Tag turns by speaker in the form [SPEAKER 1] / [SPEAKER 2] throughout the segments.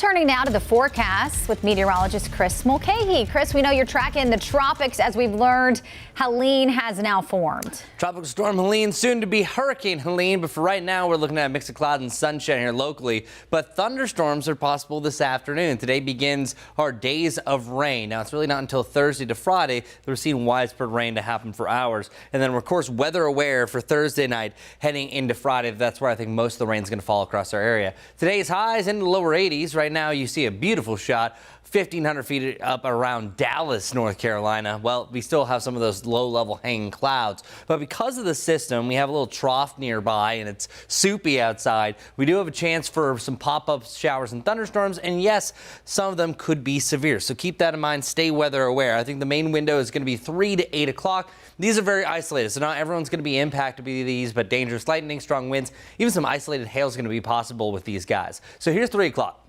[SPEAKER 1] Turning now to the forecast with meteorologist Chris Mulcahy. Chris, we know you're tracking the tropics. As we've learned, Helene has now formed.
[SPEAKER 2] Tropical storm Helene, soon to be Hurricane Helene, but for right now we're looking at a mix of clouds and sunshine here locally. But thunderstorms are possible this afternoon. Today begins our days of rain. Now it's really not until Thursday to Friday that we're seeing widespread rain to happen for hours. And then we're of course weather aware for Thursday night heading into Friday. That's where I think most of the rain is going to fall across our area. Today's highs in the lower 80s. Right now you see a beautiful shot 1,500 feet up around Dallas, North Carolina. Well, we still have some of those low-level hanging clouds, but because of the system, we have a little trough nearby and it's soupy outside. We do have a chance for some pop-up showers and thunderstorms, and yes, some of them could be severe. So keep that in mind. Stay weather aware. I think the main window is going to be 3 to 8 o'clock. These are very isolated, so not everyone's going to be impacted by these, but dangerous lightning, strong winds, even some isolated hail is going to be possible with these guys. So here's 3 o'clock.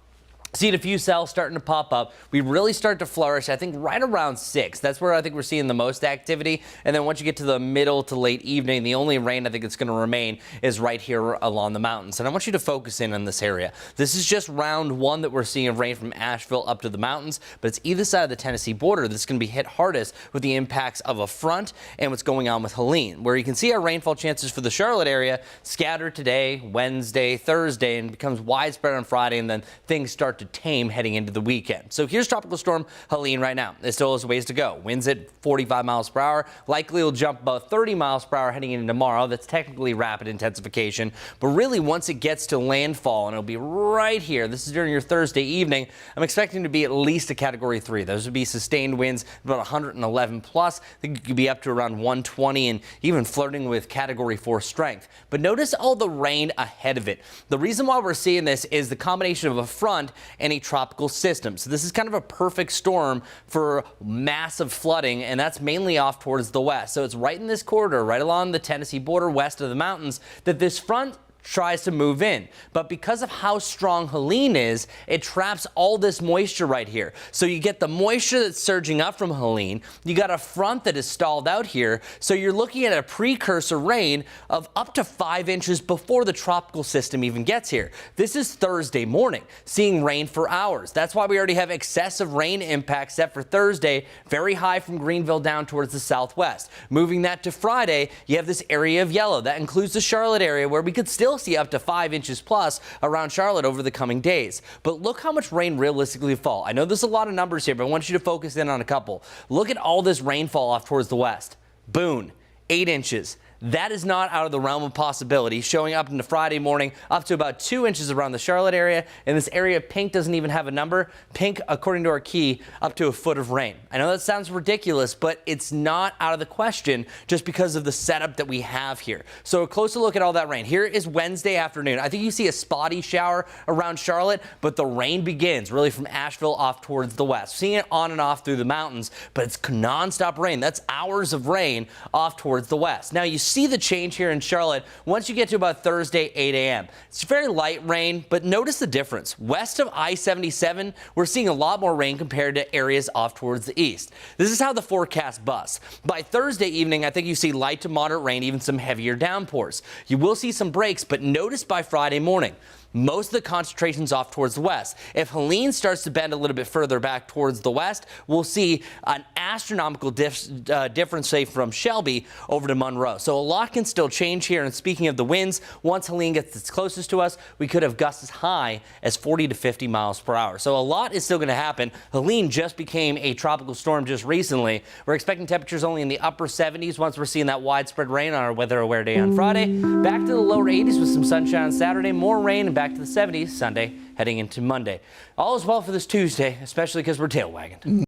[SPEAKER 2] See a few cells starting to pop up. We really start to flourish, I think, right around 6. That's where I think we're seeing the most activity. And then once you get to the middle to late evening, the only rain I think that's going to remain is right here along the mountains. And I want you to focus in on this area. This is just round 1 that we're seeing of rain from Asheville up to the mountains, but it's either side of the Tennessee border that's going to be hit hardest with the impacts of a front and what's going on with Helene, where you can see our rainfall chances for the Charlotte area scattered today, Wednesday, Thursday, and becomes widespread on Friday, and then things start to tame heading into the weekend. So here's tropical storm Helene right now. It still has ways to go. Winds at 45 miles per hour. Likely will jump about 30 miles per hour heading into tomorrow. That's technically rapid intensification. But really, once it gets to landfall, and it'll be right here, this is during your Thursday evening, I'm expecting to be at least a Category 3. Those would be sustained winds about 111 plus. I think it could be up to around 120 and even flirting with Category 4 strength. But notice all the rain ahead of it. The reason why we're seeing this is the combination of a front and a tropical system. So this is kind of a perfect storm for massive flooding, and that's mainly off towards the west. So it's right in this corridor, right along the Tennessee border west of the mountains, that this front tries to move in. But because of how strong Helene is, it traps all this moisture right here. So you get the moisture that's surging up from Helene. You got a front that is stalled out here. So you're looking at a precursor rain of up to 5 inches before the tropical system even gets here. This is Thursday morning, seeing rain for hours. That's why we already have excessive rain impacts set for Thursday, very high from Greenville down towards the southwest. Moving that to Friday, you have this area of yellow. That includes the Charlotte area, where we could still see up to 5 inches plus around Charlotte over the coming days. But look how much rain realistically fall. I know there's a lot of numbers here, but I want you to focus in on a couple. Look at all this rainfall off towards the west. Boone, 8 inches. That is not out of the realm of possibility, showing up into Friday morning up to about 2 inches around the Charlotte area. And this area, pink doesn't even have a number. Pink, according to our key, up to a foot of rain. I know that sounds ridiculous, but it's not out of the question just because of the setup that we have here. So a closer look at all that rain. Here is Wednesday afternoon. I think you see a spotty shower around Charlotte, but the rain begins really from Asheville off towards the west. Seeing it on and off through the mountains, but it's nonstop rain. That's hours of rain off towards the west. Now you see the change here in Charlotte once you get to about Thursday 8 a.m. It's very light rain, but notice the difference. West of I-77, we're seeing a lot more rain compared to areas off towards the east. This is how the forecast busts. By Thursday evening, I think you see light to moderate rain, even some heavier downpours. You will see some breaks, but notice by Friday morning, most of the concentrations off towards the west. If Helene starts to bend a little bit further back towards the west, we'll see an astronomical difference, say, from Shelby over to Monroe. So a lot can still change here. And speaking of the winds, once Helene gets its closest to us, we could have gusts as high as 40 to 50 miles per hour. So a lot is still going to happen. Helene just became a tropical storm just recently. We're expecting temperatures only in the upper 70s once we're seeing that widespread rain on our weather aware day on Friday. Back to the lower 80s with some sunshine on Saturday, more rain, and back to the 70s Sunday heading into Monday. All is well for this Tuesday, especially because we're tail wagging.